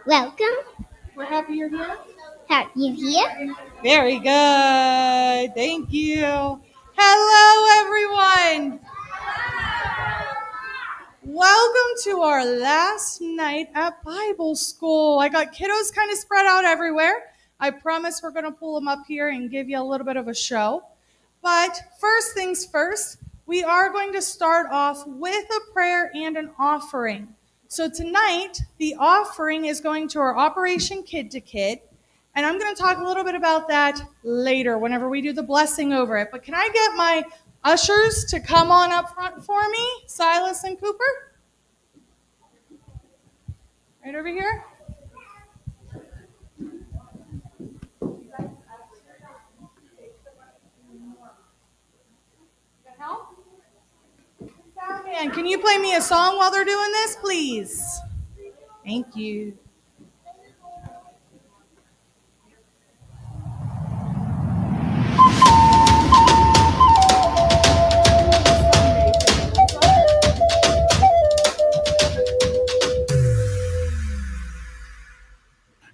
Welcome. We're happy you're here. Are you here? Very good. Thank you. Hello, everyone. Welcome to our last night at Bible school. I got kiddos kind of spread out everywhere. I promise we're going to pull them up here and give you a little bit of a show. But first things first, we are going to start off with a prayer and an offering. So tonight, the offering is going to our Operation Kid to Kid. And I'm going to talk a little bit about that later whenever we do the blessing over it. But can I get my ushers to come on up front for me? Silas and Cooper? Right over here. Help? Can you play me a song while they're doing this, please? Thank you.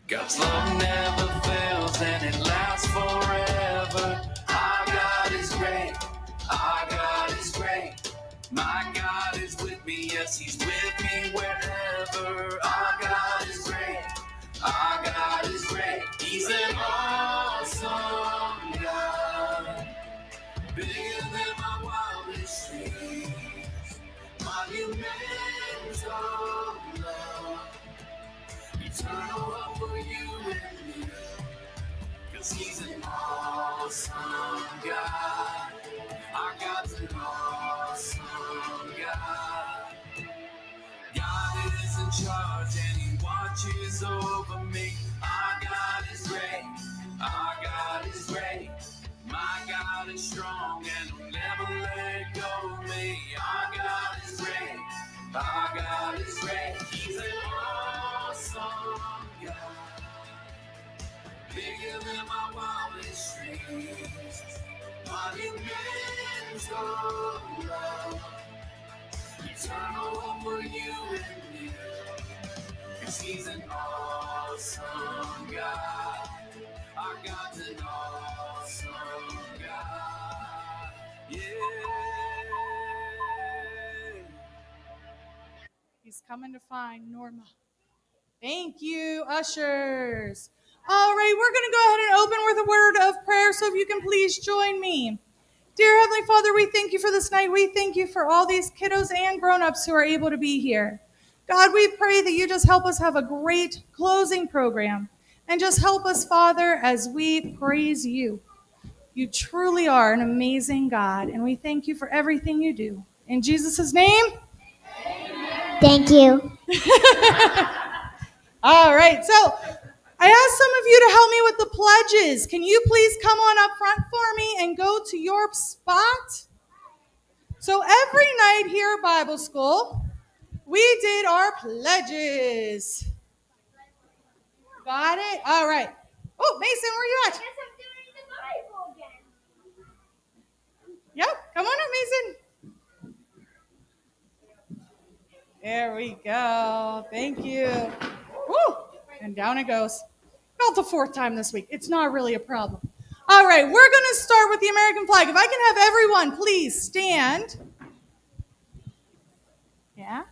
God's love never fails and it lasts forever. Our God is great. Our God is great. My God is with me. Yes, He's with me wherever. Our God is great. Our God is great. He's an awesome God. Bigger than my wildest dreams. Monumental love. Eternal love for you and me, 'cause He's an awesome God. Our God's an awesome God. God is in charge and He watches over me. Our God is great. Our God is great. My God is strong and He'll never let go of me. Our God is great. Our God is great. He's an awesome God. Bigger than my wildest dreams. Monumental love. Eternal love for you and me. 'Cause He's an awesome God. Our God's an awesome God. Yeah. He's coming to find Norma. Thank you, ushers. All right, we're going to go ahead and open with a word of prayer, so if you can please join me. Dear Heavenly Father, we thank you for this night. We thank you for all these kiddos and grown-ups who are able to be here. God, we pray that you just help us have a great closing program, and just help us, Father, as we praise you. You truly are an amazing God, and we thank you for everything you do. In Jesus' name. Thank you. All right, so I asked some of you to help me with the pledges. Can you please come on up front for me and go to your spot? So every night here at Bible school, we did our pledges. Got it? All right. Oh, Mason, where are you at? Yep, come on up, Mason. There we go. Thank you. Woo! And down it goes. About the fourth time this week. It's not really a problem. All right, we're going to start with the American flag. If I can have everyone please stand. Yeah?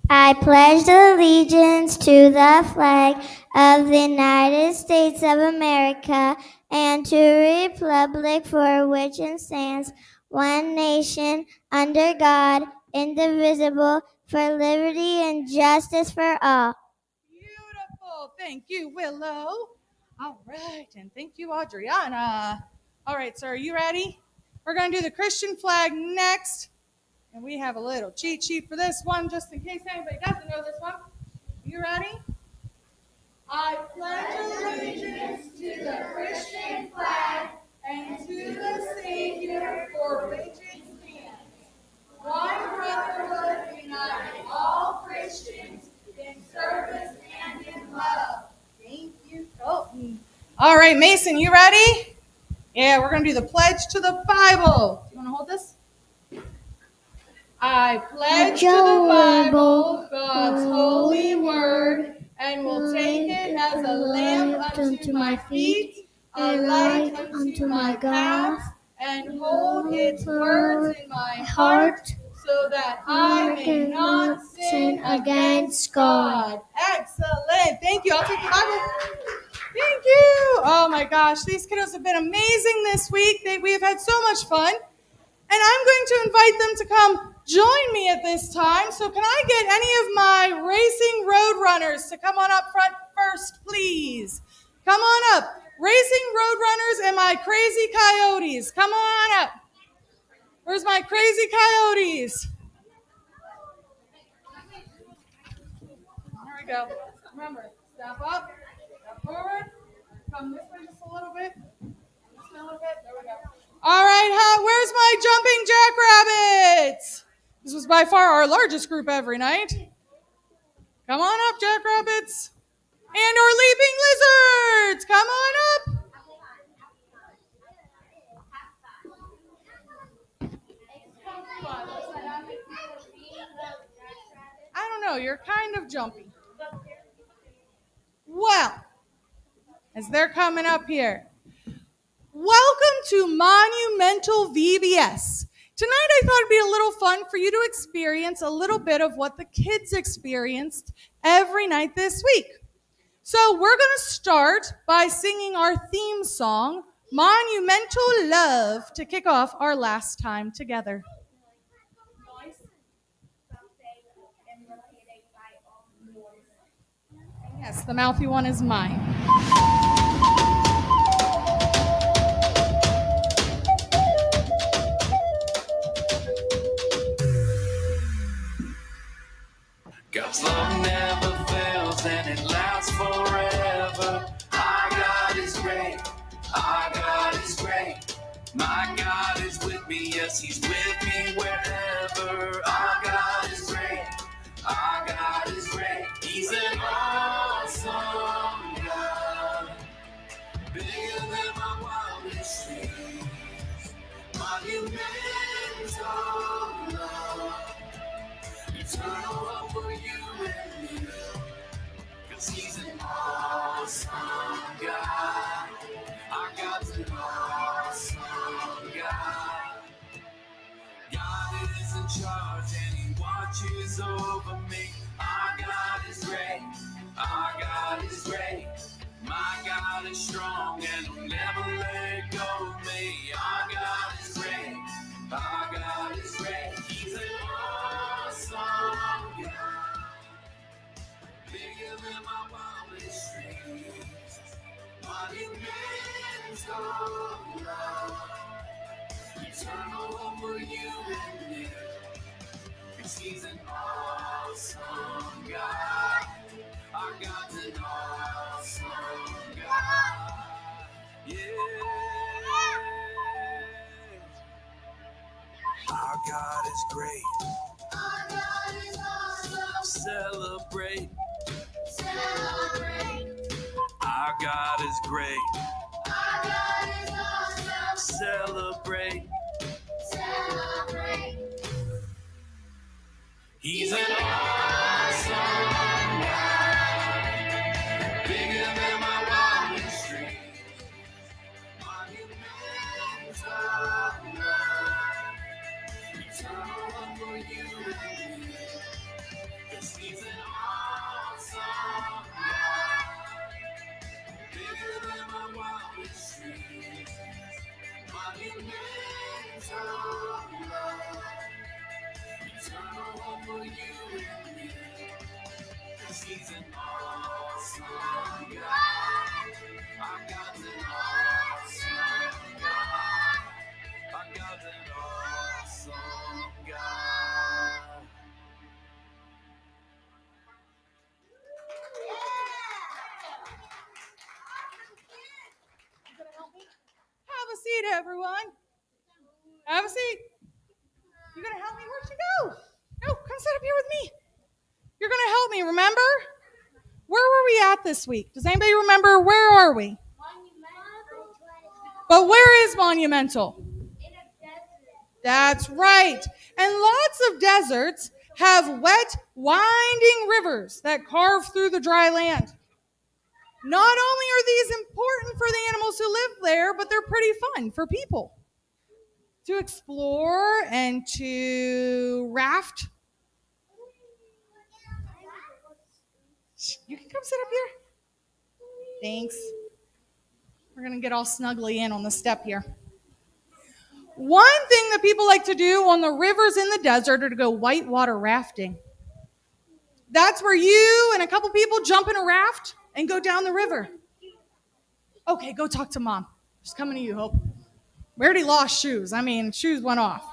I pledge allegiance to the flag of the United States of America and to the republic for which it stands, one nation, under God, indivisible, for liberty and justice for all. Beautiful. Thank you, Willow. All right, and thank you, Adriana. All right, so are you ready? We're going to do the Christian flag next. And we have a little cheat sheet for this one, just in case anybody doesn't know this one. You ready? I pledge allegiance to the Christian flag and to the Savior for which it stands, one brotherhood uniting all Christians in service and in love. Thank you, Colton. All right, Mason, you ready? Yeah, we're going to do the pledge to the Bible. Do you want to hold this? I pledge to the Bible, God's holy word, and will take it as a lamp unto my feet, a light unto my path, and hold its words in my heart, so that I may not sin against God. Excellent. Thank you. I'll take the Bible. Thank you. Oh my gosh, these kiddos have been amazing this week. We have had so much fun. And I'm going to invite them to come join me at this time. So can I get any of my racing road runners to come on up front first, please? Come on up. Racing road runners and my crazy coyotes. Come on up. Where's my crazy coyotes? There we go. Remember, step up, step forward, come this way just a little bit. Just a little bit. There we go. All right, where's my jumping jackrabbits? This was by far our largest group every night. Come on up, jackrabbits. And our leaping lizards. Come on up. I don't know, you're kind of jumpy. Well, as they're coming up here, welcome to Monumental VBS. Tonight I thought it'd be a little fun for you to experience a little bit of what the kids experienced every night this week. So we're going to start by singing our theme song, Monumental Love, to kick off our last time together. Yes, the mouthy one is mine. God's love never fails and it lasts forever. Our God is great. Our God is great. My God is with me. Yes, He's with me wherever. Our God is great. Our God is great. He's an awesome God. Bigger than my wildest dreams. Monumental love. Eternal love for you and me. 'Cause He's an awesome God. Our God's an awesome God. God is in charge and He watches over me. Our God is great. Our God is great. My God is strong and He'll never let go of me. Our God is great. Our God is great. He's an awesome God. Bigger than my wildest dreams. Monumental love. Eternal love for you and me. 'Cause He's an awesome God. Our God's an awesome God. Yeah. Our God is great. Our God is awesome. Celebrate. Celebrate. Our God is great. Our God is awesome. Celebrate. Celebrate. He's an awesome God. Bigger than my wildest dreams. Monumental love. Eternal love for you and me. 'Cause He's an awesome God. Bigger than my wildest dreams. Monumental love. Eternal love for you and me. 'Cause He's an awesome God. Our God's an awesome God. Our God's an awesome God. Have a seat, everyone. Have a seat. You gonna help me? Where'd she go? No, come sit up here with me. You're gonna help me, remember? Where were we at this week? Does anybody remember where are we? But where is Monumental? That's right. And lots of deserts have wet, winding rivers that carve through the dry land. Not only are these important for the animals who live there, but they're pretty fun for people to explore and to raft. You can come sit up here. Thanks. We're going to get all snugly in on the step here. One thing that people like to do on the rivers in the desert are to go whitewater rafting. That's where you and a couple people jump in a raft and go down the river. Okay, go talk to Mom. She's coming to you, Hope. We already lost shoes. Shoes went off.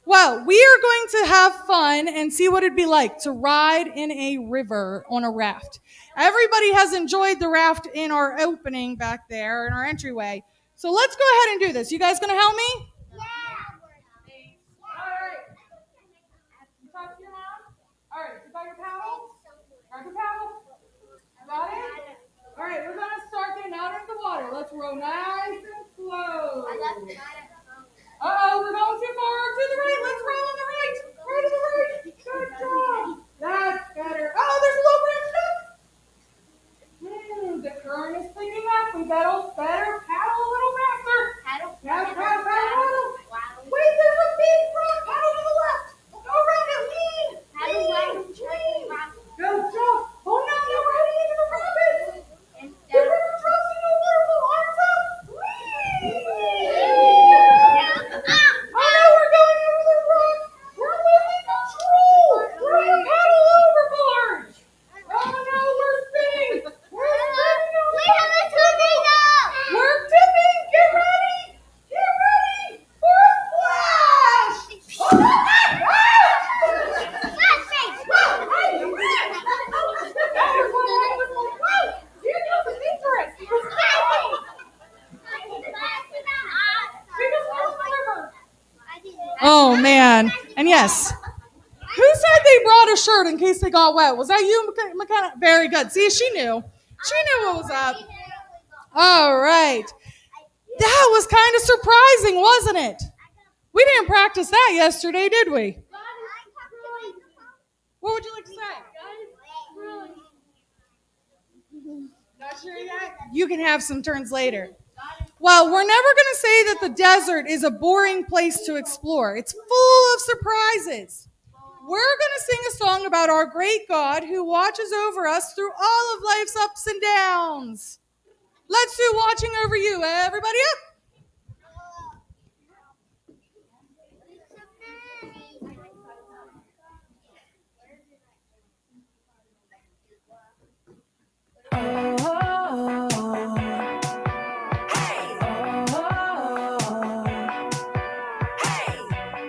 Well, we are going to have fun and see what it'd be like to ride in a river on a raft. Everybody has enjoyed the raft in our opening back there, in our entryway. So let's go ahead and do this. You guys gonna help me? Yeah. All right. You talk to your mom? All right, you got your paddle? Grab your paddle. Got it? All right, we're gonna start getting out into the water. Let's row nice and slow. Uh-oh, we're going too far to the right. Let's roll on the right. Right to the right. Good job. That's better. Oh, there's a little branch. The current is picking up. We better paddle a little faster. Paddle. Wait, there's a big rock. Paddle to the left. Go around it. Lean. Good job. Oh, no, you're riding into the rapids. The river drops into the waterfall. Arms up. Oh no, we're going over the rock! We're losing control! We're going to paddle overboard! Oh no, we're spinning! We're spinning over! We have a tornado! We're tipping! Get ready! Get ready for a splash! Oh, oh man, and yes, who said they brought a shirt in case they got wet? Was that you, McKenna? Very good. See, she knew what was up. All right, that was kind of surprising, wasn't it? We didn't practice that yesterday, did we? What would you like to say? Not sure yet? You can have some turns later. Well, we're never going to say that the desert is a boring place to explore. It's full of surprises. We're going to sing a song about our great God who watches over us through all of life's ups and downs. Let's do Watching Over You. Everybody up.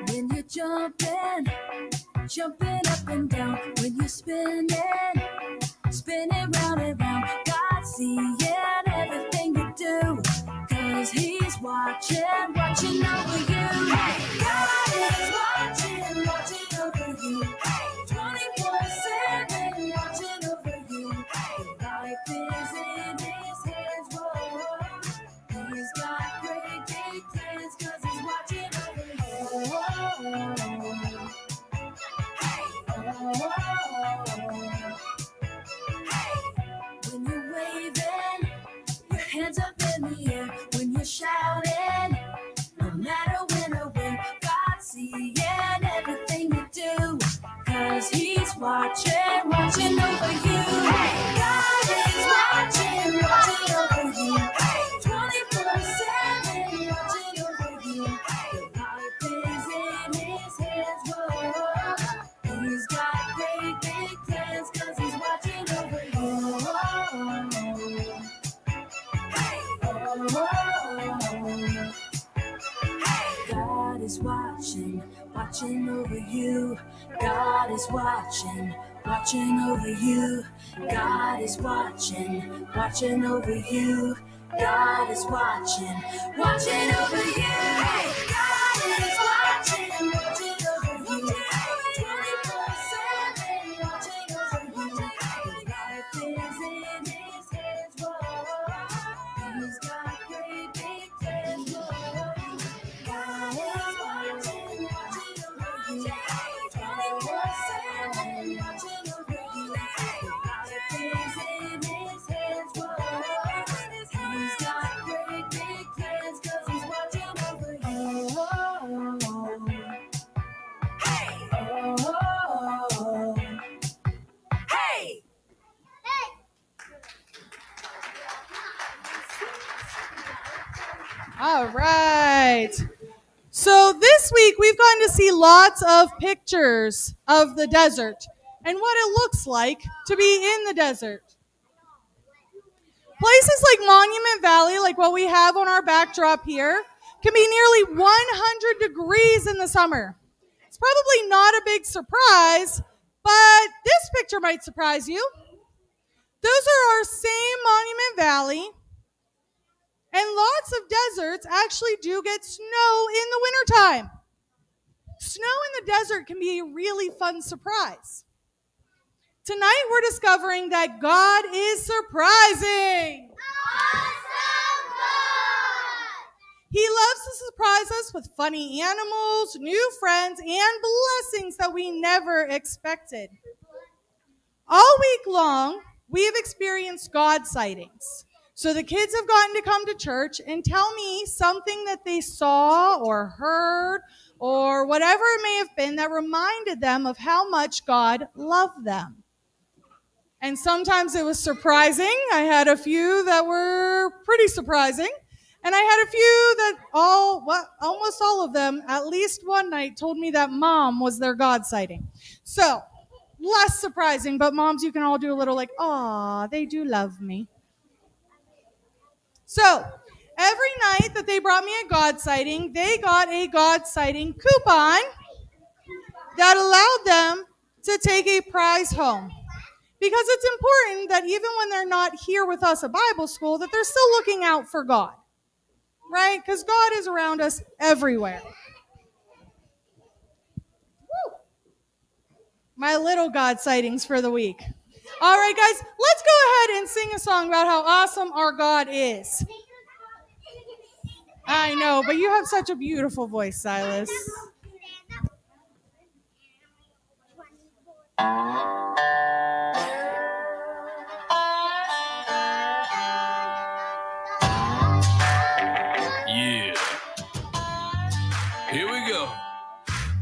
When you're jumping up and down, when you're spinning round and round, God's seeing everything you do, 'cause He's watching over you. God is watching over you, 24/7 watching over you. Your life is in His hands, whoa. He's got great big plans, 'cause He's watching over you. When you're waving your hands up in the air, when you're shouting, no matter when or where, God's seeing everything you do, 'cause He's watching over you. God is watching over you, 24/7 watching over you. Your life is in His hands, whoa. He's got great big plans, 'cause He's watching over you. God is watching over you. God is watching over you. God is watching over you. God is watching over you. God is watching over you. 24/7 watching over you. Your life is in His hands, whoa. He's got great big plans, whoa. God is watching over you. All right. So this week we've gotten to see lots of pictures of the desert and what it looks like to be in the desert. Places like Monument Valley, like what we have on our backdrop here, can be nearly 100 degrees in the summer. It's probably not a big surprise, but this picture might surprise you. Those are our same Monument Valley, and lots of deserts actually do get snow in the wintertime. Snow in the desert can be a really fun surprise. Tonight we're discovering that God is surprising. Awesome God! He loves to surprise us with funny animals, new friends, and blessings that we never expected. All week long, we have experienced God sightings. So the kids have gotten to come to church and tell me something that they saw or heard or whatever it may have been that reminded them of how much God loved them. And sometimes it was surprising. I had a few that were pretty surprising. And I had a few that almost all of them, at least one night, told me that mom was their God sighting. So, less surprising, but moms, you can all do a little like, aw, they do love me. So, every night that they brought me a God sighting, they got a God sighting coupon that allowed them to take a prize home. Because it's important that even when they're not here with us at Bible school, that they're still looking out for God, right? Because God is around us everywhere. Woo. My little God sightings for the week. All right, guys, let's go ahead and sing a song about how awesome our God is. I know, but you have such a beautiful voice, Silas. Yeah. Here we go.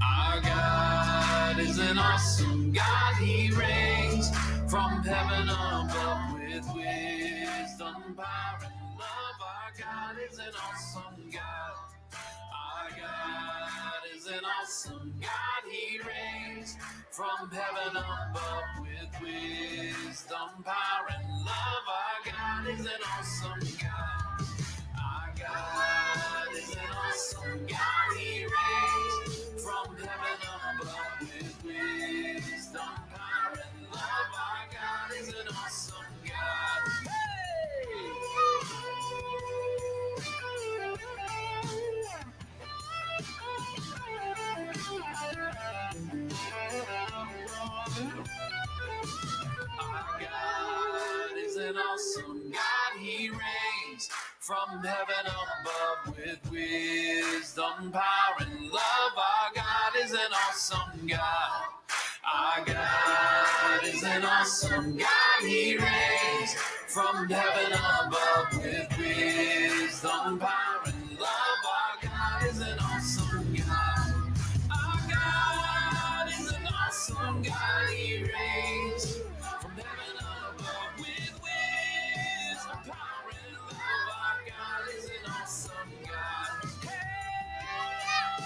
Our God is an awesome God. He reigns from heaven above with wisdom, power, and love. Our God is an awesome God. Our God is an awesome God. He reigns from heaven above with wisdom, power, and love. Our God is an awesome God. Our God is an awesome God. He reigns from heaven above with wisdom, power, and love. Our God is an awesome God. Our God is an awesome God. He reigns from heaven above with wisdom, power, and love. Our God is an awesome God. Our God is an awesome God. He reigns from heaven above with wisdom, power, and love. Our God is an awesome God. Our God is an awesome God. He reigns from heaven above with wisdom, power, and love. Our God is an awesome God. Hey, yeah.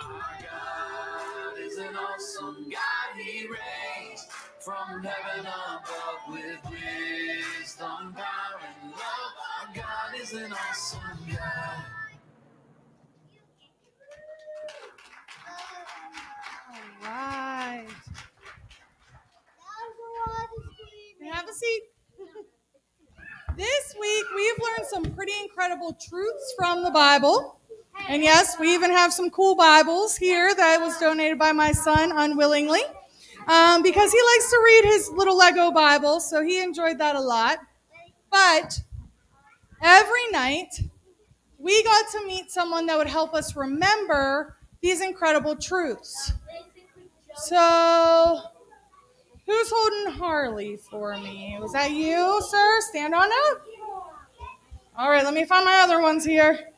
Our God is an awesome God. He reigns from heaven above with wisdom, power, and love. Our God is an awesome God. All right. Have a seat. This week, we've learned some pretty incredible truths from the Bible. And yes, we even have some cool Bibles here that was donated by my son unwillingly because he likes to read his little Lego Bible, so he enjoyed that a lot. But every night, we got to meet someone that would help us remember these incredible truths. So, who's holding Harley for me? Was that you, sir? Stand on up. All right, let me find my other ones here.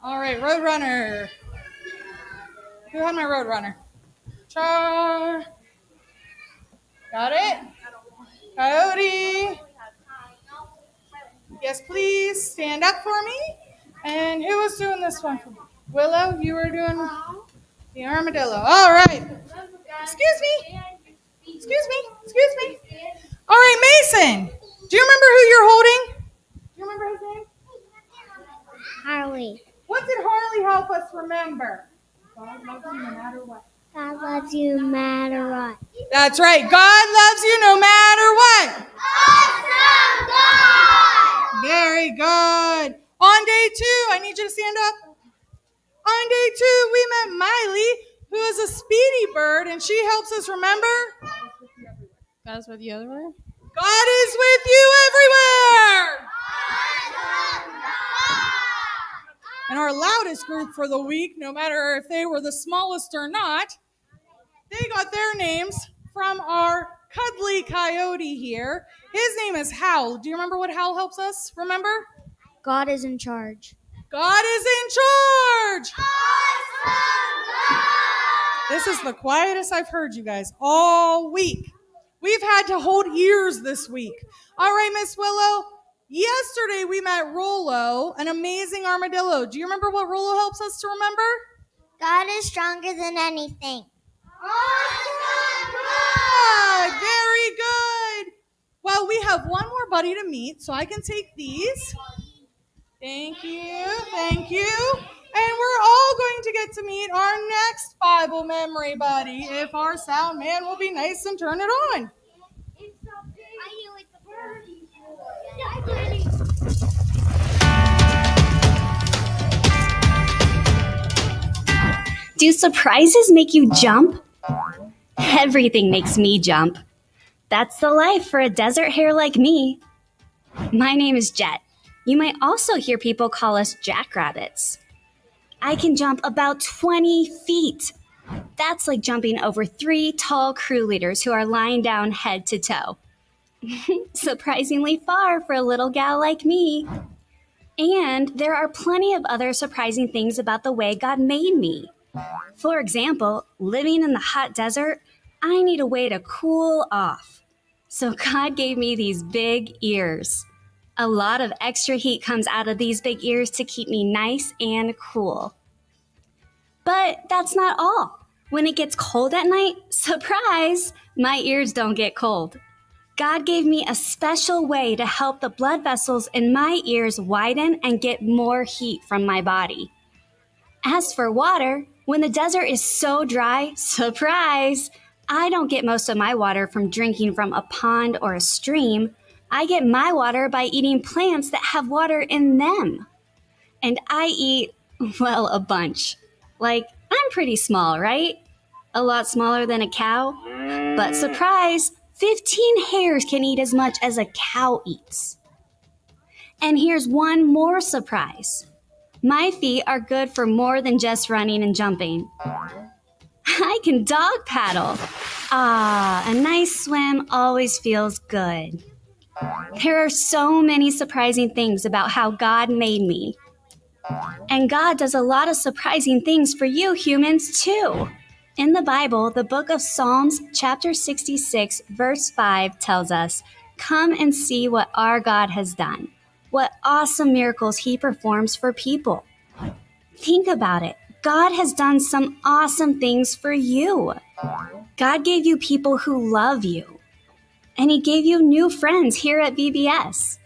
All right, Roadrunner. Who had my Roadrunner? Char. Got it? Coyote. Yes, please. Stand up for me. And who was doing this one for me? Willow, you were doing the armadillo. All right. Excuse me. Excuse me. Excuse me. All right, Mason. Do you remember who you're holding? Do you remember his name? Harley. What did Harley help us remember? God loves you no matter what. God loves you no matter what. That's right. God loves you no matter what. Awesome God! Very good. On day 2, I need you to stand up. On day 2, we met Miley, who is a speedy bird, and she helps us remember. God is with you everywhere. God is with you everywhere. And our loudest group for the week, no matter if they were the smallest or not, they got their names from our cuddly coyote here. His name is Howl. Do you remember what Howl helps us remember? God is in charge. God is in charge. Awesome God! This is the quietest I've heard you guys all week. We've had to hold ears this week. All right, Miss Willow. Yesterday we met Rollo, an amazing armadillo. Do you remember what Rollo helps us to remember? God is stronger than anything. Awesome God! Very good. Well, we have one more buddy to meet, so I can take these. Thank you. Thank you. And we're all going to get to meet our next Bible memory buddy if our sound man will be nice and turn it on. Do surprises make you jump? Everything makes me jump. That's the life for a desert hare like me. My name is Jet. You might also hear people call us jackrabbits. I can jump about 20 feet. That's like jumping over 3 tall crew leaders who are lying down head to toe. Surprisingly far for a little gal like me. And there are plenty of other surprising things about the way God made me. For example, living in the hot desert, I need a way to cool off. So God gave me these big ears. A lot of extra heat comes out of these big ears to keep me nice and cool. But that's not all. When it gets cold at night, surprise, my ears don't get cold. God gave me a special way to help the blood vessels in my ears widen and get more heat from my body. As for water, when the desert is so dry, surprise, I don't get most of my water from drinking from a pond or a stream. I get my water by eating plants that have water in them. And I eat, well, a bunch. Like, I'm pretty small, right? A lot smaller than a cow. But surprise, 15 hares can eat as much as a cow eats. And here's one more surprise. My feet are good for more than just running and jumping. I can dog paddle. A nice swim always feels good. There are so many surprising things about how God made me. And God does a lot of surprising things for you humans too. In the Bible, the book of Psalms, chapter 66, verse 5 tells us, "Come and see what our God has done. What awesome miracles he performs for people." Think about it. God has done some awesome things for you. God gave you people who love you. And he gave you new friends here at VBS.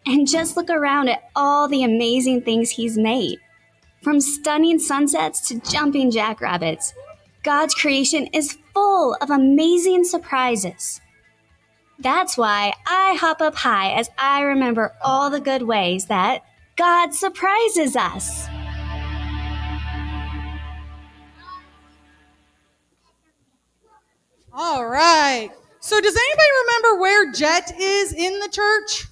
And just look around at all the amazing things he's made. From stunning sunsets to jumping jackrabbits, God's creation is full of amazing surprises. That's why I hop up high as I remember all the good ways that God surprises us. All right. So does anybody remember where Jet is in the church?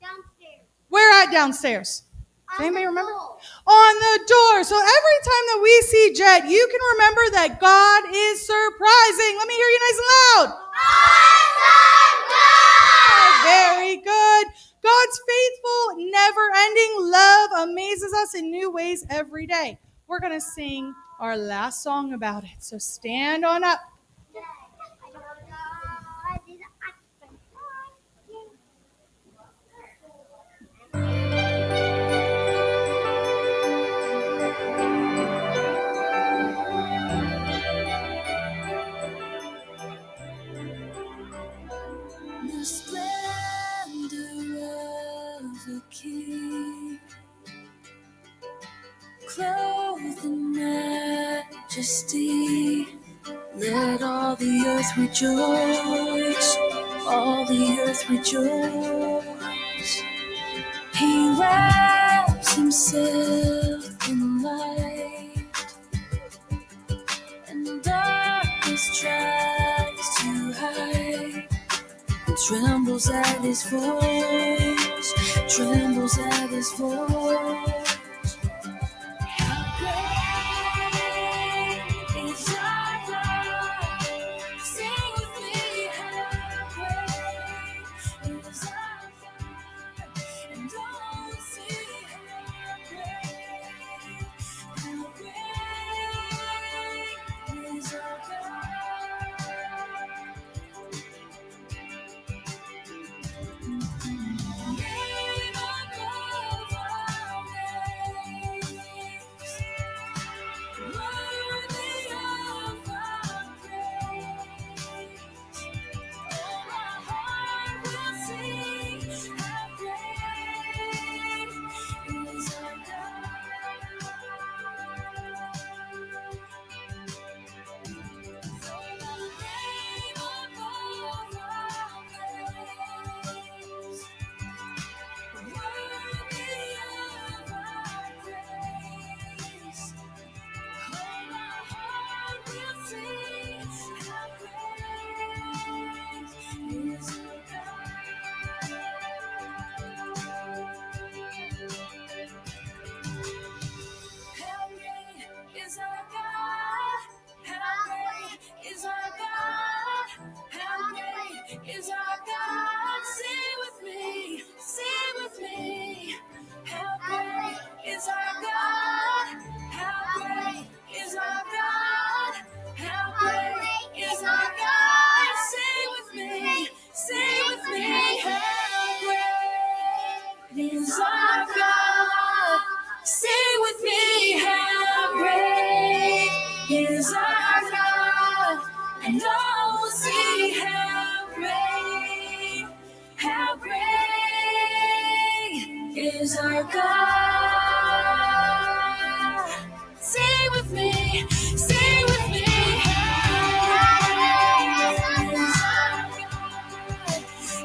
Downstairs. Where at downstairs? Does anybody remember? Door. On the door. So every time that we see Jet, you can remember that God is surprising. Let me hear you nice and loud. Awesome God! Very good. God's faithful, never-ending love amazes us in new ways is every day. We're going to sing our last song about it. So stand on up. The splendor of the King, clothed in majesty. Let all the earth rejoice, all the earth rejoice. He wraps himself in light, and darkness tries to hide. And trembles at his voice, trembles at his voice. How great is our God? Sing with me, how great is our God? And all see how great is our God. Name above all names, worthy of our praise. Oh, my heart will sing, how great is our God. Oh, the name above all names, worthy of our praise. Oh, my heart will sing, how great is our God. How great is our God? How great is our God? How great is our God? Sing with me, sing with me. How great is our God? How great is our God? How great is our God? Sing with me, sing with me. How great is our God? Sing with me, how great is our God, and all will see how great is our God. Sing with me, sing with me, how great is our God.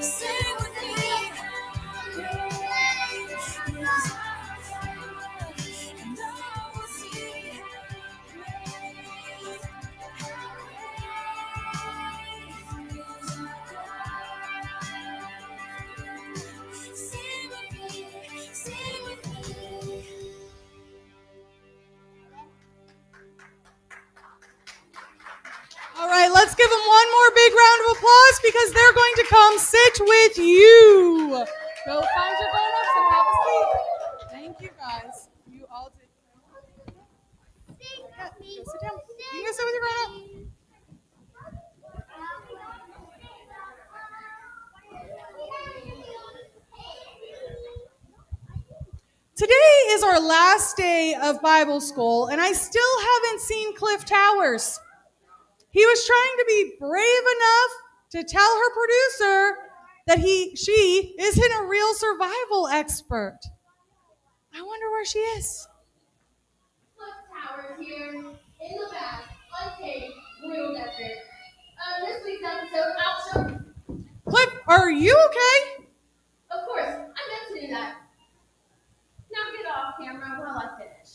Sing with me, how great is our God, and all will see how great is our God. Sing with me, sing with me. All right, let's give them one more big round of applause because they're going to come sit with you. Go find your grown-ups and have a seat. Thank you, guys. You all did. Yeah, go sit down. You can go sit with your grown-up. Today is our last day of Bible school, and I still haven't seen Cliff Towers. He was trying to be brave enough to tell her producer that she isn't a real survival expert. I wonder where she is. Cliff Towers here in the back, untamed, real desert. This week's episode, I'll show. Cliff, are you okay? Of course, I meant to do that. Now get off camera while I finish.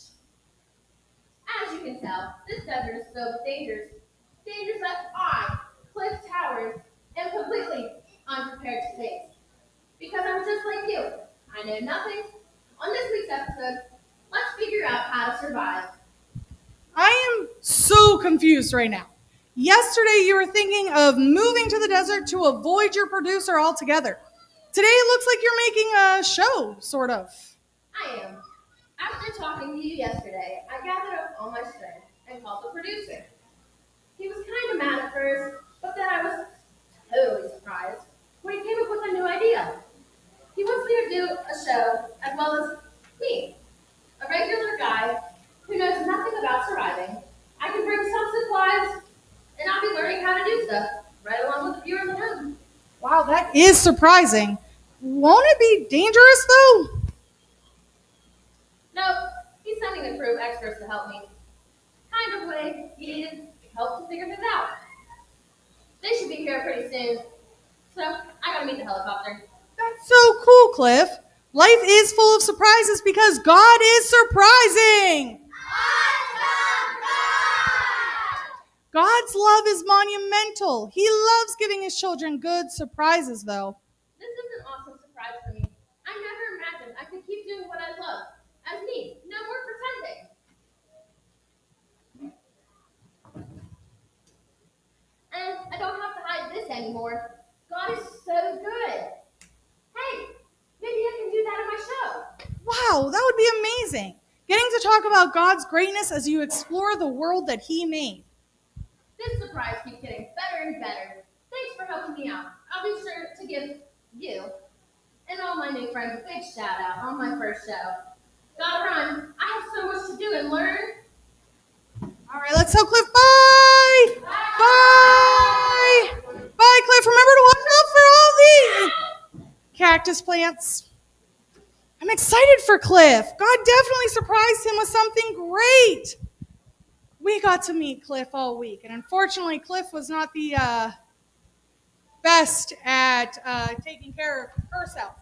As you can tell, this desert is filled with dangers. Dangers that I, Cliff Towers, am completely unprepared to face. Because I'm just like you. I know nothing. On this week's episode, let's figure out how to survive. I am so confused right now. Yesterday you were thinking of moving to the desert to avoid your producer altogether. Today it looks like you're making a show, sort of. I am. After talking to you yesterday, I gathered up all my strength and called the producer. He was kind of mad at first, but then I was totally surprised when he came up with a new idea. He wants me to do a show as well as me, a regular guy who knows nothing about surviving. I can bring some supplies, and I'll be learning how to do stuff right along with the viewers at home. Wow, that is surprising. Won't it be dangerous though? No, he's sending a crew of experts to help me. Kind of way he needed help to figure things out. They should be here pretty soon, so I gotta meet the helicopter. That's so cool, Cliff. Life is full of surprises because God is surprising. God's love is monumental. He loves giving his children good surprises, though. This is an awesome surprise for me. I never imagined I could keep doing what I love. As me, no more pretending. And I don't have to hide this anymore. God is so good. Hey, maybe I can do that in my show. Wow, that would be amazing. Getting to talk about God's greatness as you explore the world that he made. This surprise keeps getting better and better. Thanks for helping me out. I'll be sure to give you and all my new friends a big shout out on my first show. Gotta run. I have so much to do and learn. All right, let's tell Cliff bye. Bye. Bye, Cliff. Remember to watch out for all the cactus plants. I'm excited for Cliff. God definitely surprised him with something great. We got to meet Cliff all week, and unfortunately, Cliff was not the best at taking care of herself.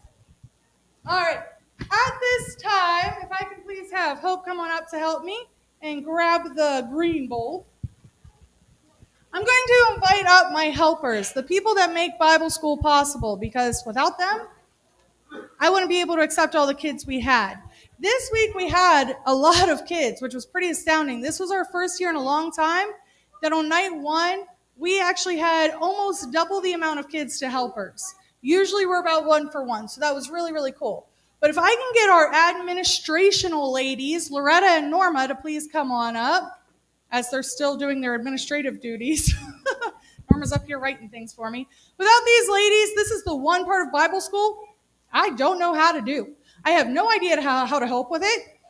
All right, at this time, if I can please have Hope come on up to help me and grab the green bowl. I'm going to invite up my helpers, the people that make Bible school possible, because without them, I wouldn't be able to accept all the kids we had. This week we had a lot of kids, which was pretty astounding. This was our first year in a long time that on night one, we actually had almost double the amount of kids to helpers. Usually we're about 1 for 1, so that was really, really cool. But if I can get our administrational ladies, Loretta and Norma, to please come on up, as they're still doing their administrative duties. Norma's up here writing things for me. Without these ladies, this is the one part of Bible school I don't know how to do. I have no idea how to help with it.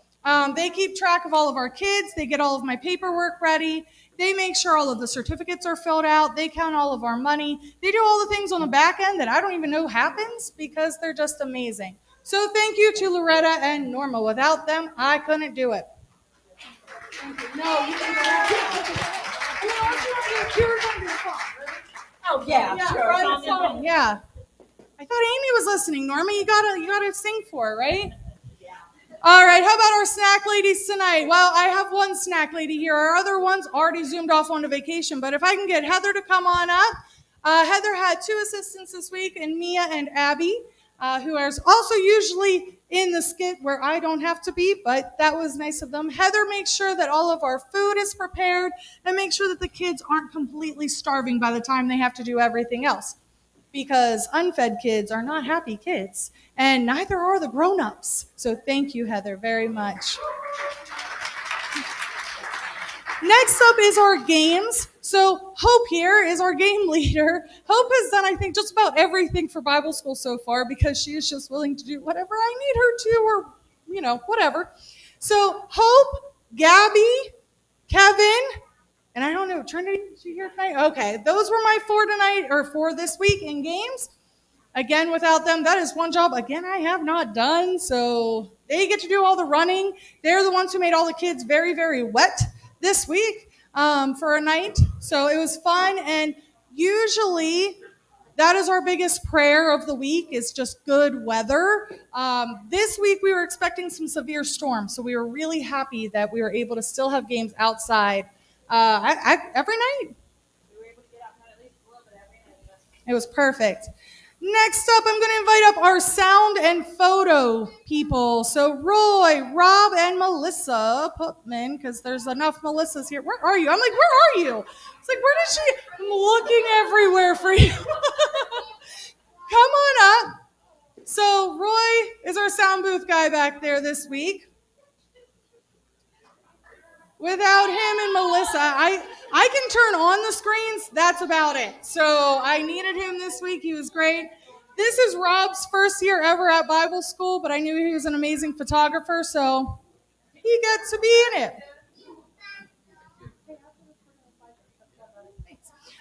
They keep track of all of our kids. They get all of my paperwork ready. They make sure all of the certificates are filled out. They count all of our money. They do all the things on the back end that I don't even know happens because they're just amazing. So thank you to Loretta and Norma. Without them, I couldn't do it. No, you can Oh yeah, sure. right on phone. Yeah. I thought Amy was listening. Norma, you gotta sing for her, right? Yeah. All right, how about our snack ladies tonight? Well, I have one snack lady here. Our other one's already zoomed off onto vacation, but if I can get Heather to come on up. Heather had 2 assistants this week, and Mia and Abby, who are also usually in the skit where I don't have to be, but that was nice of them. Heather makes sure that all of our food is prepared and make sure that the kids aren't completely starving by the time they have to do everything else. Because unfed kids are not happy kids, and neither are the grown-ups. So thank you, Heather, very much. Next up is our games. So Hope here is our game leader. Hope has done, I think, just about everything for Bible school so far because she is just willing to do whatever I need her to or, whatever. So Hope, Gabby, Kevin, and I don't know, Trinity, is she here tonight? Okay, those were my 4 tonight, or 4 this week in games. Again, without them, that is one job, again, I have not done, so they get to do all the running. They're the ones who made all the kids very, very wet this week for a night, so it was fun, and usually that is our biggest prayer of the week is just good weather. This week we were expecting some severe storms, so we were really happy that we were able to still have games outside every night. We were able to get outside at least a little bit every night. It was perfect. Next up, I'm going to invite up our sound and photo people. So Roy, Rob, and Melissa Putman, because there's enough Melissas here. Where are you? I'm like, where are you? It's like, where did she? I'm looking everywhere for you. Come on up. So Roy is our sound booth guy back there this week. Without him and Melissa, I can turn on the screens. That's about it. So I needed him this week. He was great. This is Rob's first year ever at Bible school, but I knew he was an amazing photographer, so he gets to be in it.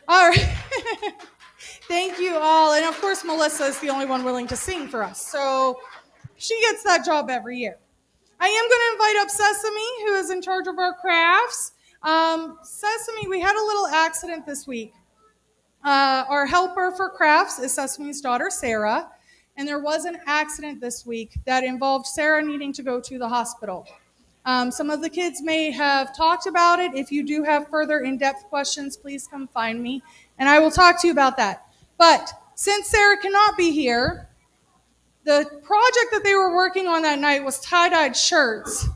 All right. Thank you all. And of course, Melissa is the only one willing to sing for us. So she gets that job every year. I am going to invite up Sesame, who is in charge of our crafts. Sesame, we had a little accident this week. Our helper for crafts is Sesame's daughter, Sarah. And there was an accident this week that involved Sarah needing to go to the hospital. Some of the kids may have talked about it. If you do have further in-depth questions, please come find me, and I will talk to you about that. But since Sarah cannot be here, the project that they were working on that night was tie-dyed shirts.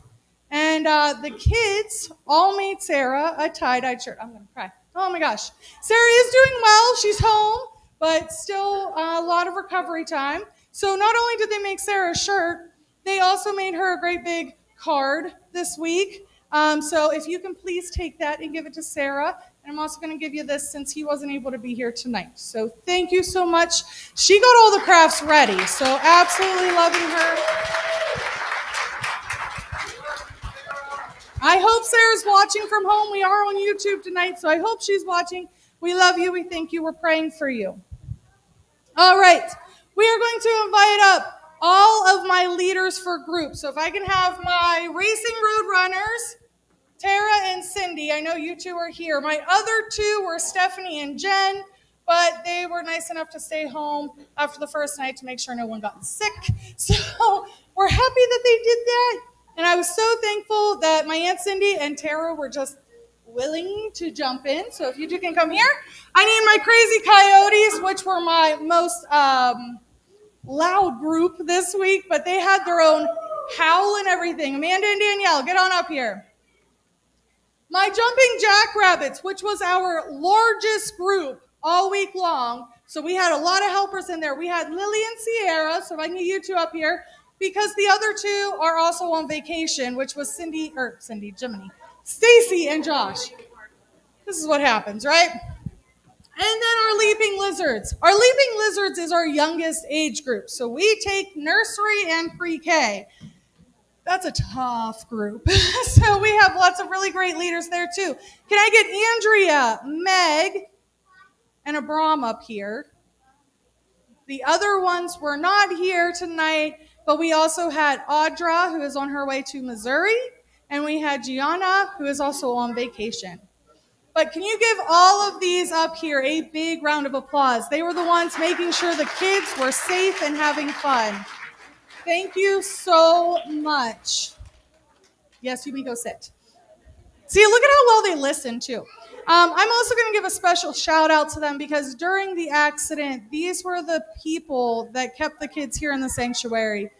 And the kids all made Sarah a tie-dyed shirt. I'm going to cry. Oh my gosh. Sarah is doing well. She's home, but still a lot of recovery time. So not only did they make Sarah a shirt, they also made her a great big card this week. So if you can please take that and give it to Sarah. And I'm also going to give you this since he wasn't able to be here tonight. So thank you so much. She got all the crafts ready. So absolutely loving her. I hope Sarah's watching from home. We are on YouTube tonight, so I hope she's watching. We love you. We thank you. We're praying for you. All right. We are going to invite up all of my leaders for groups. So if I can have my Racing Road Runners, Tara and Cindy. I know you two are here. My other two were Stephanie and Jen, but they were nice enough to stay home after the first night to make sure no one got sick. So we're happy that they did that. And I was so thankful that my Aunt Cindy and Tara were just willing to jump in. So if you two can come here. I need my Crazy Coyotes, which were my most loud group this week, but they had their own howl and everything. Amanda and Danielle, get on up here. My Jumping Jackrabbits, which was our largest group all week long. So we had a lot of helpers in there. We had Lily and Sierra, so if I can get you two up here, because the other two are also on vacation, which was Stacy and Josh. This is what happens, right? And then our Leaping Lizards. Our Leaping Lizards is our youngest age group. So we take nursery and pre-K. That's a tough group. So we have lots of really great leaders there too. Can I get Andrea, Meg, and Abram up here? The other ones were not here tonight, but we also had Audra, who is on her way to Missouri, and we had Gianna, who is also on vacation. But can you give all of these up here a big round of applause? They were the ones making sure the kids were safe and having fun. Thank you so much. Yes, you may go sit. See, look at how well they listen, too. I'm also going to give a special shout out to them because during the accident, these were the people that kept the kids here in the sanctuary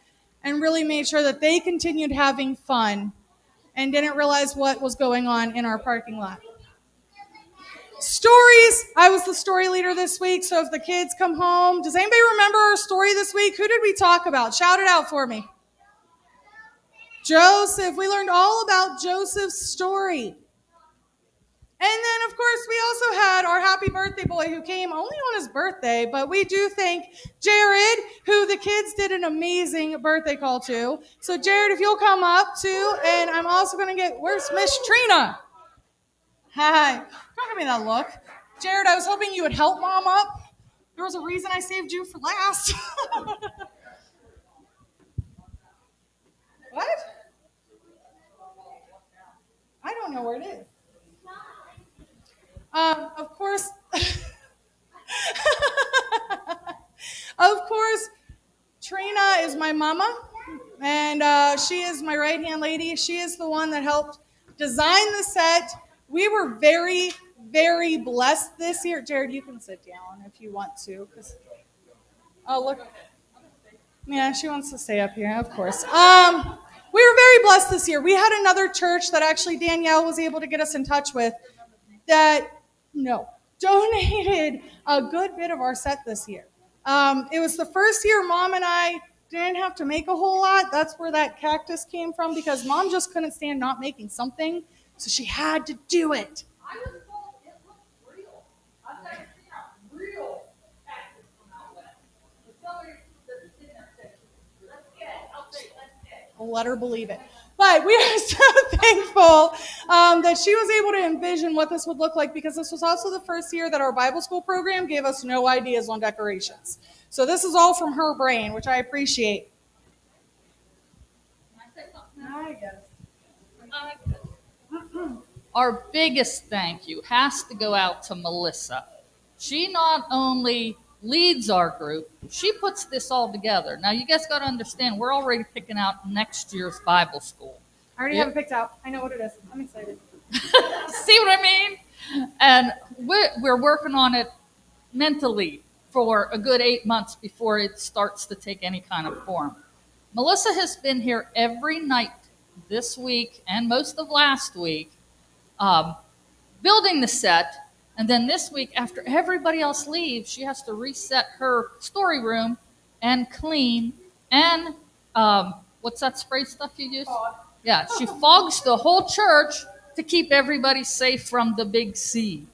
and really made sure that they continued having fun and didn't realize what was going on in our parking lot. Stories. I was the story leader this week, so if the kids come home, does anybody remember our story this week? Who did we talk about? Shout it out for me. Joseph. We learned all about Joseph's story. And then, of course, we also had our happy birthday boy who came only on his birthday, but we do thank Jared, who the kids did an amazing birthday call to. So, Jared, if you'll come up, too, and I'm also going to get, where's Miss Trina? Hi. Don't give me that look. Jared, I was hoping you would help Mom up. There was a reason I saved you for last. What? I don't know where it is. Of course, Trina is my mama, and she is my right-hand lady. She is the one that helped design the set. We were very, very blessed this year. Jared, you can sit down if you want to. Oh, look. Yeah, she wants to stay up here, of course. We were very blessed this year. We had another church that actually Danielle was able to get us in touch with that, donated a good bit of our set this year. It was the first year Mom and I didn't have to make a whole lot. That's where that cactus came from because Mom just couldn't stand not making something. So she had to do it. I was told it looked real. I've never seen a real cactus from out west. But somebody that's sitting there said, let's get it. I'll say, let's get it. I'll let her believe it. But we are so thankful that she was able to envision what this would look like, because this was also the first year that our Bible school program gave us no ideas on decorations. So this is all from her brain, which I appreciate. Can I say something? I guess. Our biggest thank you has to go out to Melissa. She not only leads our group, she puts this all together. Now, you guys got to understand, we're already picking out next year's Bible school. I already have it picked out. I know what it is. I'm excited. See what I mean? And we're working on it mentally for a good 8 months before it starts to take any kind of form. Melissa has been here every night this week and most of last week, building the set. And then this week, after everybody else leaves, she has to reset her story room and clean and what's that spray stuff you use? Fog. Yeah, she fogs the whole church to keep everybody safe from the big sea.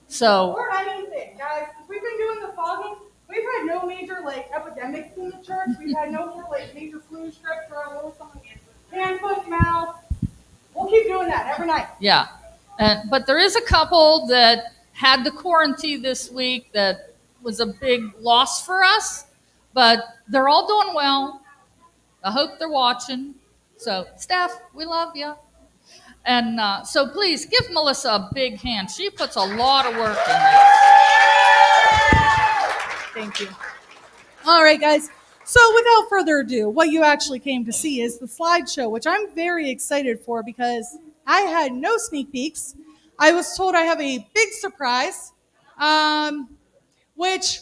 So Or anything, guys. We've been doing the fogging. We've had no major epidemics in the church. We've had no more major flu, strep throat, hand, foot, mouth. We'll keep doing that every night. yeah, but there is a couple that had to quarantine this week that was a big loss for us, but they're all doing well. I hope they're watching. So, Steph, we love you. And so please give Melissa a big hand. She puts a lot of work in this. Thank you. All right, guys. So without further ado, what you actually came to see is the slideshow, which I'm very excited for because I had no sneak peeks. I was told I have a big surprise, which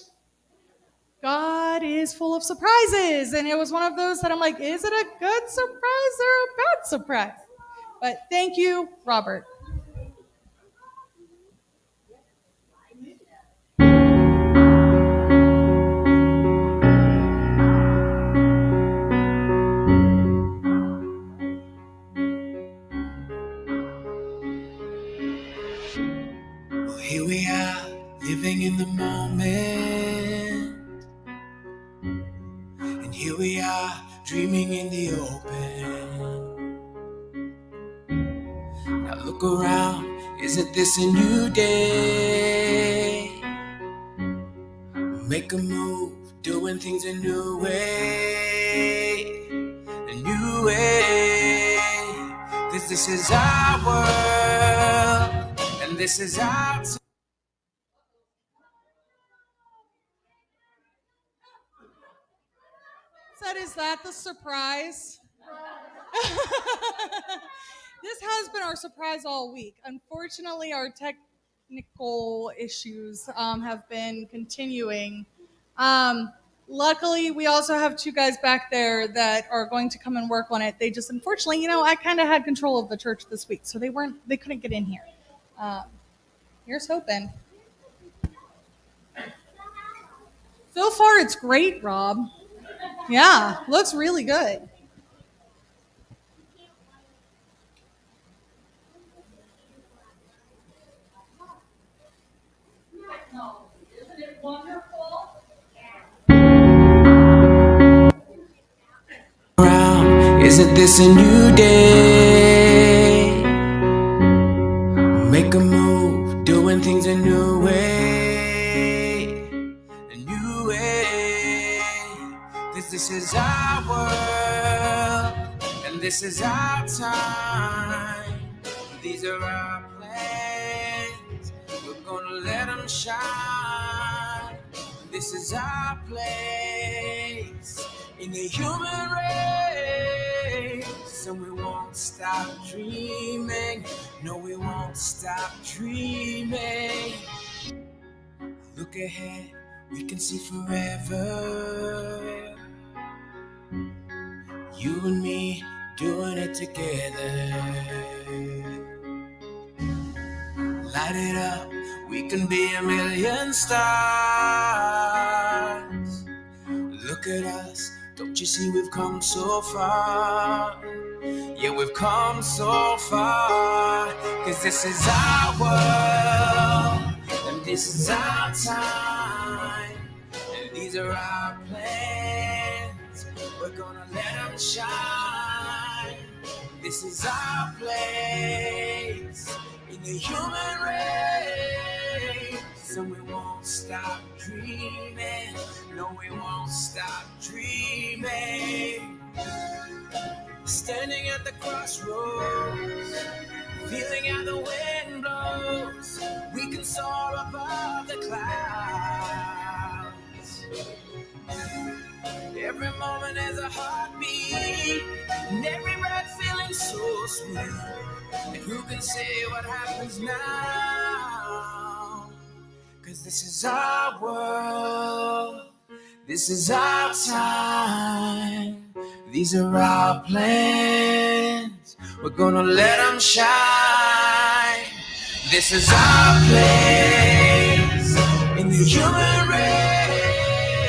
God is full of surprises. And it was one of those that I'm like, is it a good surprise or a bad surprise? But thank you, Robert. Well, here we are, living in the moment. And here we are, dreaming in the open. Now look around, isn't this a new day? Make a move, doing things a new way. A new way. This is our world, and this is our time. Is that the surprise? This has been our surprise all week. Unfortunately, our technical issues have been continuing. Luckily, we also have two guys back there that are going to come and work on it. They just, unfortunately, I kind of had control of the church this week, so they couldn't get in here. Here's hoping. So far, it's great, Rob. Yeah, looks really good. Isn't it wonderful? Isn't this a new day? Make a move, doing things a new way. A new way. This is our world, and this is our time. These are our plans, we're gonna let them shine. This is our place in the human race, and we won't stop dreaming. No, we won't stop dreaming. Look ahead, we can see forever. You and me doing it together. Light it up, we can be a million stars. Look at us, Don't you see we've come so far? Yeah, we've come so far. 'Cause this is our world, and this is our time, and these are our plans. We're gonna let them shine. This is our place in the human race, and we won't stop dreaming. No, we won't stop dreaming. Standing at the crossroads, feeling how the wind blows. We can soar above the clouds. Every moment has a heartbeat, and every breath feeling so sweet. And who can say what happens now? 'Cause this is our world, this is our time. These are our plans. We're gonna let them shine. This is our place in the human race,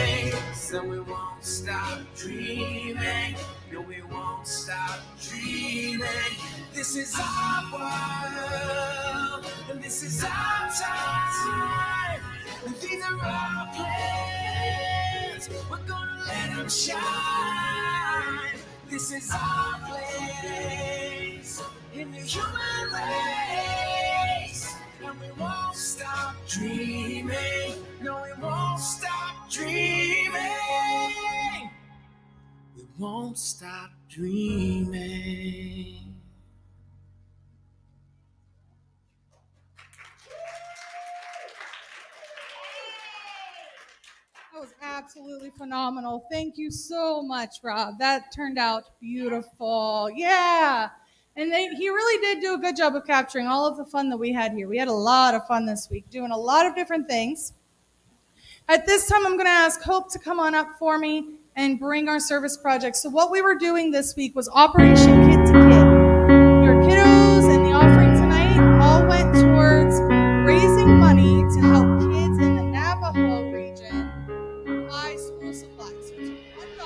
and we won't stop dreaming. No, we won't stop dreaming. This is our world, and this is our time. And these are our plans. We're gonna let them shine. This is our place in the human race, and we won't stop dreaming. No, we won't stop dreaming. We won't stop dreaming. That was absolutely phenomenal. Thank you so much, Rob. That turned out beautiful. Yeah. And he really did do a good job of capturing all of the fun that we had here. We had a lot of fun this week, doing a lot of different things. At this time, I'm going to ask Hope to come on up for me and bring our service project. So what we were doing this week was Operation Kid to Kid. Your kiddos and the offering tonight all went towards raising money to help kids in the Navajo region buy school supplies. So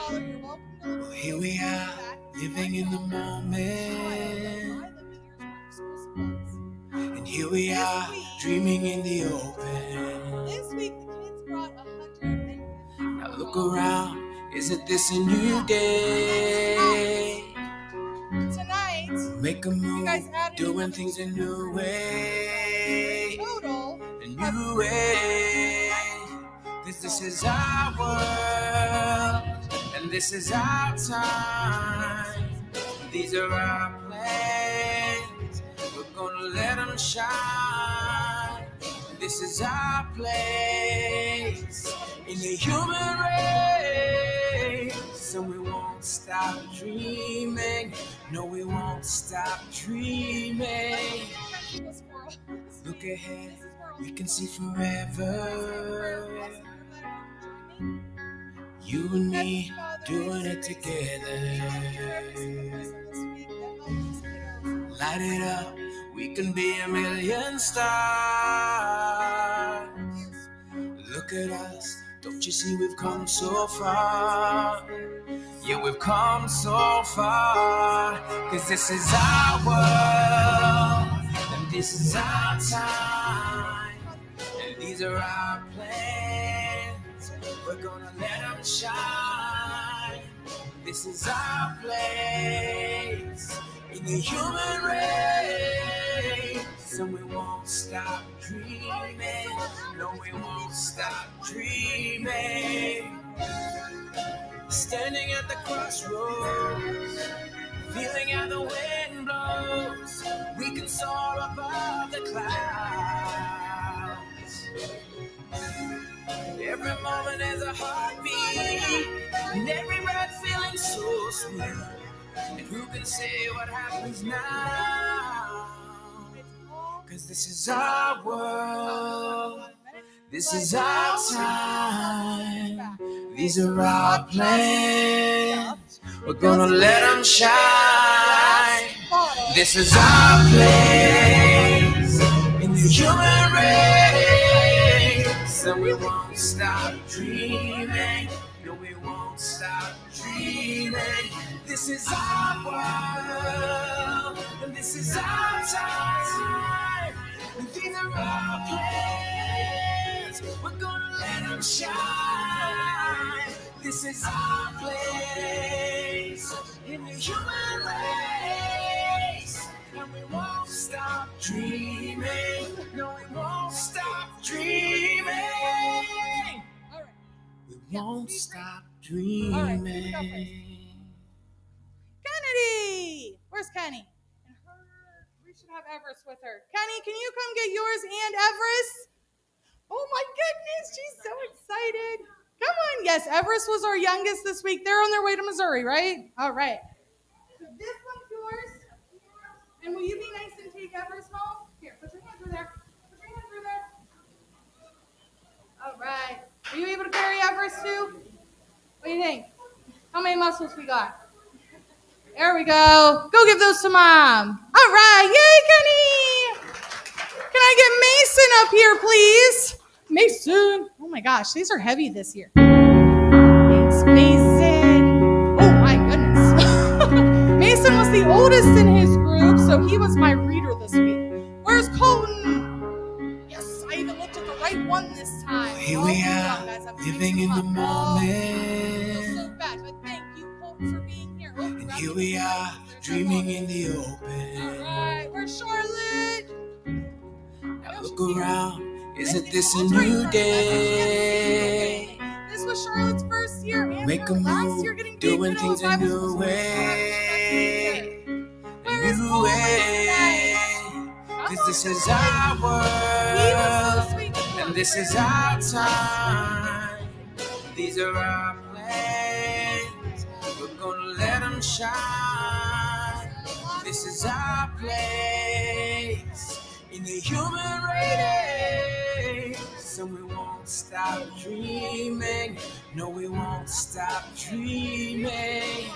$1, you're welcome to Well, here we are, living in the moment. And here we are, dreaming in the open. This week, the kids brought 150. Now look around, isn't this a new day? Tonight, Make a you move, guys added doing things a new way. total. A new way. This is our world, and this is our time. These are our plans. We're gonna let them shine. This is our place in the human race, and we won't stop dreaming. No, we won't stop dreaming. Look ahead, we can see forever. You and me doing it together. Light it up, we can be a million stars. Look at us, don't you see we've come so far? Yeah, we've come so far. 'Cause this is our world, and this is our time, and these are our plans. We're gonna let them shine. This is our place in the human race, and we won't stop dreaming. No, we won't stop dreaming. Standing at the crossroads, feeling how the wind blows. We can soar above the clouds. Every moment has a heartbeat, and every breath feeling so sweet. And who can say what happens now? 'Cause this is our world, this is our time. These are our plans. We're gonna let them shine. This is our place in the human race, and we won't stop dreaming. No, we won't stop dreaming. dreaming. This is our world, and this is our time. And these are our plans. We're gonna let them shine. This is our place in the human race. And we won't stop dreaming. No, we won't stop dreaming. All right. We won't stop dreaming. Kennedy! Where's Kenny? And her, we should have Everest with her. Kenny, can you come get yours and Everest? Oh my goodness, she's so excited. Come on. Yes, Everest was our youngest this week. They're on their way to Missouri, right? All right. So this one's yours. And will you be nice and take Everest home? Here, put your hand through there. Put your hand through there. All right. Are you able to carry Everest too? What do you think? How many muscles we got? There we go. Go give those to Mom. All right. Yay, Kenny. Can I get Mason up here, please? Mason. Oh my gosh, these are heavy this year. Thanks, Mason. Oh my goodness. Mason was the oldest in his group, so he was my reader this week. Where's Colton? Yes, I even looked at the right one this time. Here we are, living in the moment. So bad, but thank you, Colton, for being here. And here we are, dreaming in the open. All right, where's Charlotte? Now look around, isn't this a new day? This was Charlotte's first year, and Make a last year move, getting doing big things middle, a so I was new supposed to way. Where A is new Paul way. Cause this is our He was so world, sweet. and this is our time. These are our plans, we're gonna let them shine. This is our place in the human race. And we won't stop dreaming. No, we won't stop dreaming.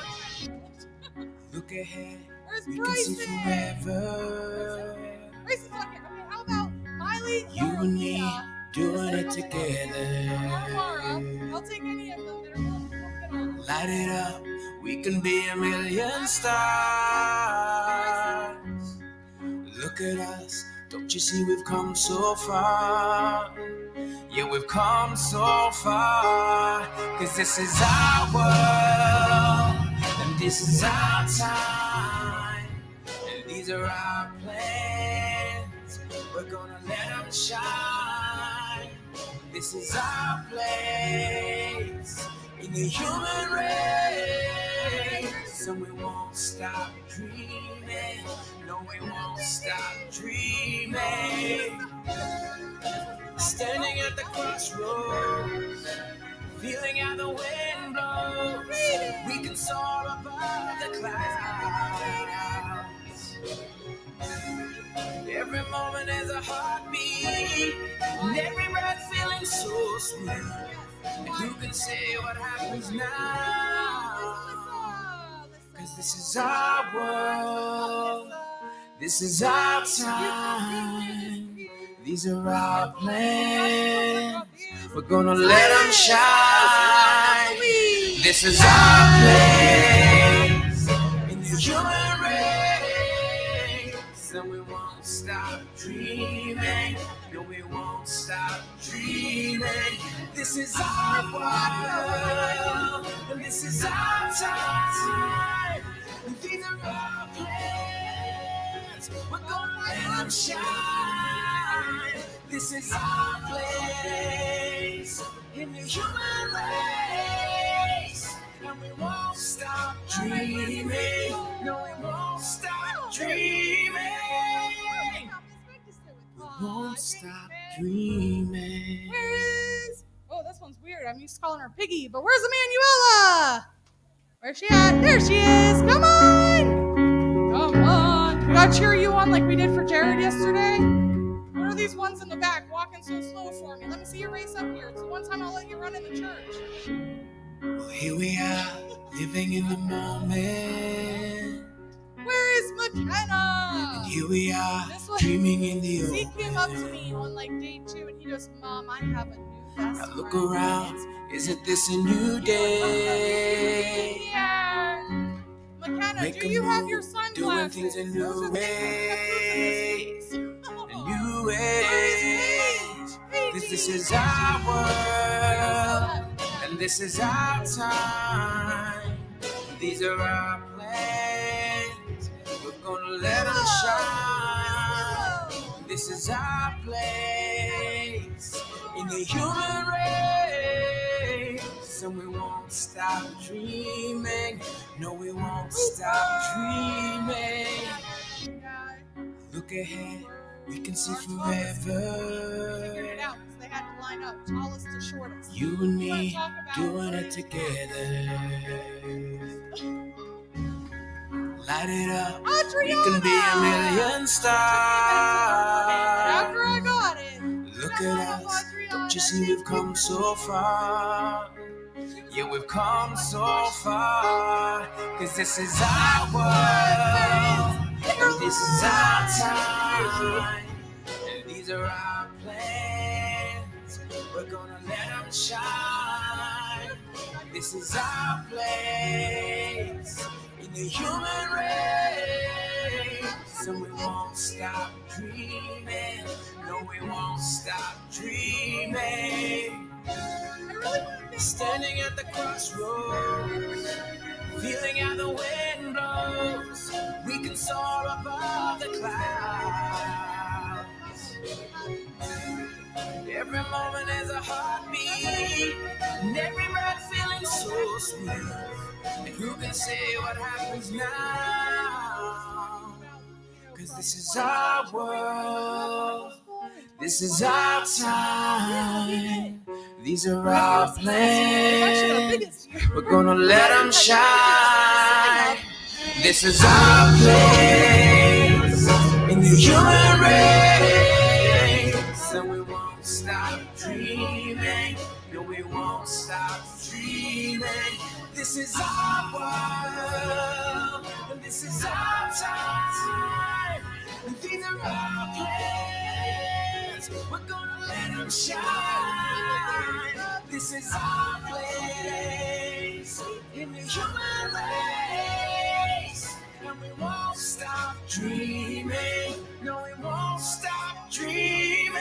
Look ahead, Where's we can see Bryson? forever. Grace is not here. Okay, how about Miley? You and me Dorothea? doing it Or together. Mara. I'll take any of them that are willing to get on. Light it up, we can be a million stars. Look at us, don't you see we've come so far? Yeah, we've come so far. Cause this is our world, and this is our time. And these are our plans, we're gonna let them shine. This is our place in the human race. And we won't stop dreaming. No, we won't stop dreaming. Standing at the crossroads, feeling how the wind blows. We can soar above the clouds. Every moment is a heartbeat, and every breath feeling so sweet. And who can say what happens now? Cause this is our world, this is our time. These are our plans, we're gonna let them shine. This is our place in the human race. And we won't stop dreaming. No, we won't stop dreaming. This is our world, and this is our time. And these are our plans, we're gonna let them shine. This is our place in the human race. And we won't stop dreaming. No, we won't stop dreaming. We won't stop dreaming. Where is? Oh, this one's weird. I'm used to calling her Piggy, but where's Emanuela? Where's she at? There she is. Come on. Come on. We gotta cheer you on like we did for Jared yesterday. What are these ones in the back walking so slow for me? Let me see your race up here. It's the one time I'll let you run in the church. Well, here we are, living in the moment. Where is McKenna? And here we are, This one- dreaming in the He open. came up to me on like day 2 and he goes, Mom, I have a new best Now look friend. around, isn't this a new day? Yeah. things in new ways. New ways. This is our world, and this is our time. These are our plans. We're gonna let them shine. This is our place in the human race, and we won't stop dreaming. No, we won't stop dreaming. Look ahead, we can see forever. Figured it out because they had to line up, tallest to shortest. You and me doing it together. Light it up. Adriana! We can be a million stars. After I got it. Look at us. Don't you see we've come so far? Yeah, we've come so far. Cause this is our world. And this is our time. And these are our plans. We're gonna let them shine. This is our place in the human race. And we won't stop dreaming. No, we won't stop dreaming. Standing at the crossroads, feeling how the wind blows. We can soar above the clouds. Every moment is a heartbeat, and every breath feeling so sweet. And who can say what happens now? Cause this is our world, this is our time. These are our plans. We're gonna let them shine. This is our place in the human race. And we won't stop dreaming. No, we won't stop dreaming. This is our world, and this is our time. And these are our plans. We're gonna let them shine. This is our place in the human race. And we won't stop dreaming. No, we won't stop dreaming.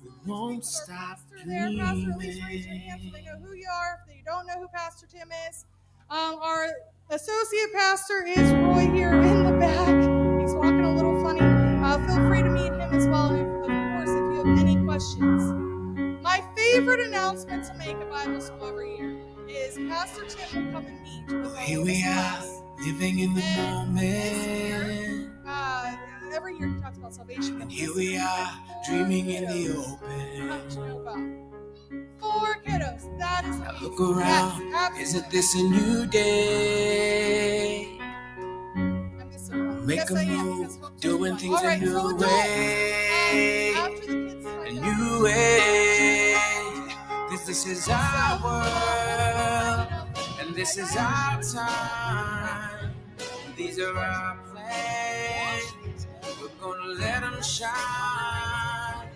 We won't stop dreaming. Pastor, at least raise your hand so they know who you are. If you don't know who Pastor Tim is, our associate pastor is Roy here in the back. He's walking a little funny. Feel free to meet him as well, of course, if you have any questions. My favorite announcement to make at Bible school every year is Pastor Tim will come and meet with all Here of we the are, class. living in the And moment. every year he talks about salvation. And here we are, dreaming in the What open. did you know about? 4 kiddos. That is Now amazing. look around, Yes, isn't absolutely. this a new day? I'm missing one. Make Yes, a I am, move, because Hope's doing one. things All right, a so new adults, way. after the kids A sign new up, way. Cause this is our world, and this is our time. These are our plans. We're gonna let them shine.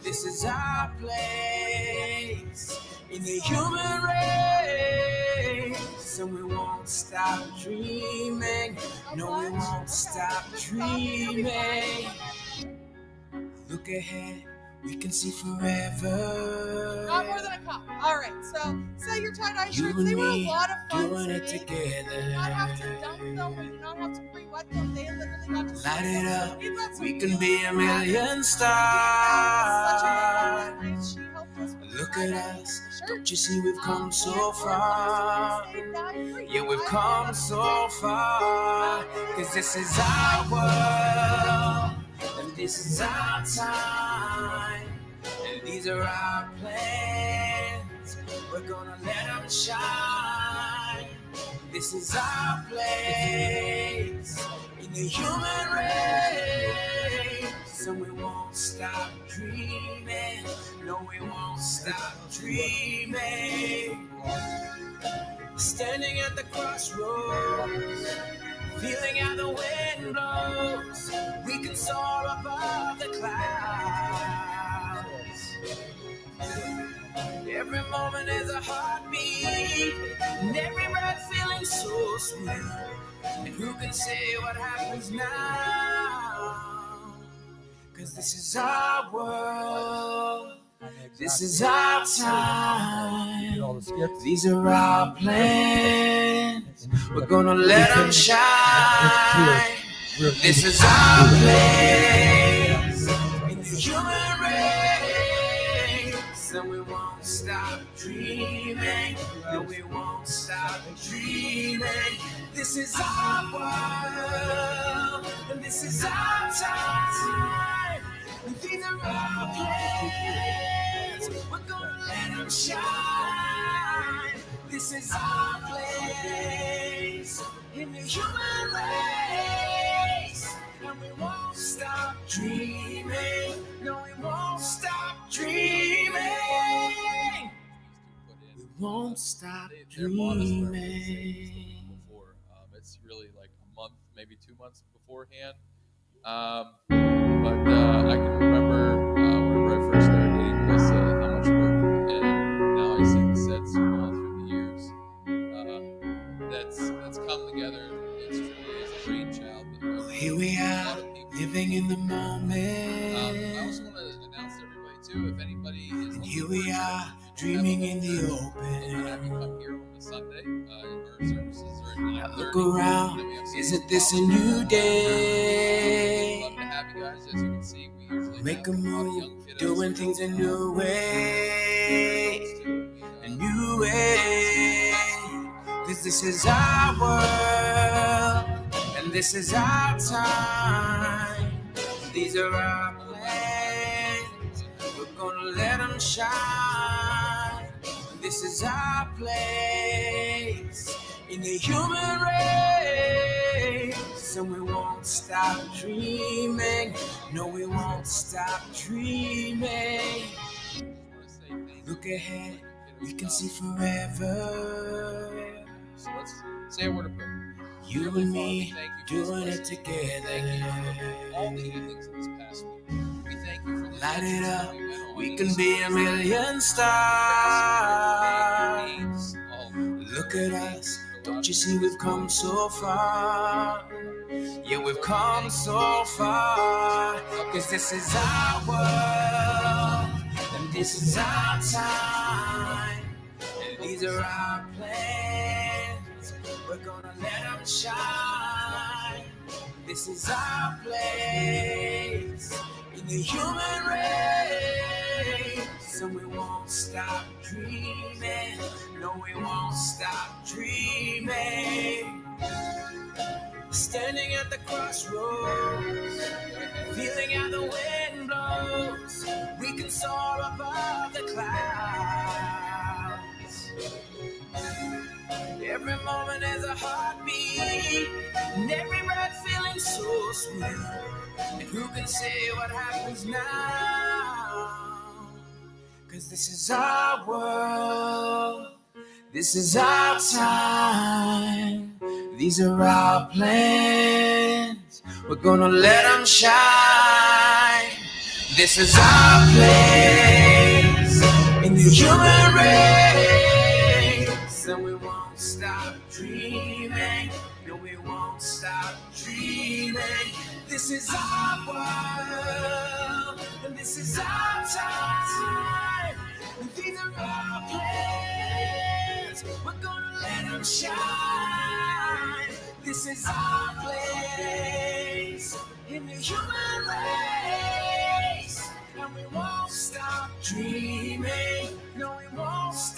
This is our place in the human race. And we won't stop dreaming. No, we won't stop dreaming. Look ahead, we can see forever. not more than a cup. All right, so say your tie-dye You shirts. and They were a me lot of fun doing it today. together. You do not have to dump them. We do not have to pre-wet them. They literally got to Light it up. We've got some We can be a really million such a stars. nice. She helped us with Look the at tie-dye us. and the Don't shirts. you see we've come And so we're far? stay dye-free. Yeah, we've come so far. Cause this is our world, and this is our time. And these are our plans. We're gonna let them shine. This is our place in the human race. And we won't stop dreaming. No, we won't stop dreaming. Standing at the crossroads, feeling how the wind blows. We can soar above the clouds. Every moment is a heartbeat, and every breath feeling so sweet. And who can say what happens now? 'Cause this is our world. This is our time. These are our plans. We're gonna let them shine. This is our place in the human race. And we won't stop dreaming. No, we won't stop dreaming. This is our world. And this is our time. And these are our plans. We're gonna let them shine. This is our place in the human race. And we won't stop dreaming. No, we won't stop dreaming. We won't stop dreaming. Before. It's really like a month, maybe 2 months beforehand. But I can remember whenever I first started dating Melissa, how much work, and now I see the sets all through the years. That's come together. It's truly is a brainchild. Here we are, living in the moment. I also want to announce to everybody too, if anybody is. And here we are, dreaming in the We'll open. have you come here on a Sunday. Our services are at 9:30. Look around, isn't this a new We'd day? love to have you guys. As you can see, we usually Make a have lot of move, young kiddos doing who things a are new way. A new way. 'Cause this is our world, and this is our time. These are our plans. We're gonna let them shine. This is our place in the human race. And we won't stop dreaming. No, we won't stop dreaming. Look ahead, we can see forever. So let's say a word of prayer. You Heavenly and Father, we me thank you for doing this it blessing. together. Thank you for all the evenings of this past week. We thank you for the Light it adventures that up, we went on. we and can the be a stories million that stars. we names, all Look at us, don't you see we've come so far? Yeah, we've come so far. 'Cause this is our world, and this is our time. And these are our plans. We're gonna let them shine. This is our place in the human race. And we won't stop dreaming. No, we won't stop dreaming. Standing at the crossroads, feeling how the wind blows. We can soar above the clouds. Every moment is a heartbeat, and every breath feeling so sweet. And who can say what happens now? 'Cause this is our world, this is our time. These are our plans. We're gonna let them shine. This is our place in the human race. And we won't stop dreaming. No, we won't stop dreaming. This is our world, and this is our time. And these are our plans. We're gonna let them shine. This is our place in the human race. And we won't stop dreaming. No, we won't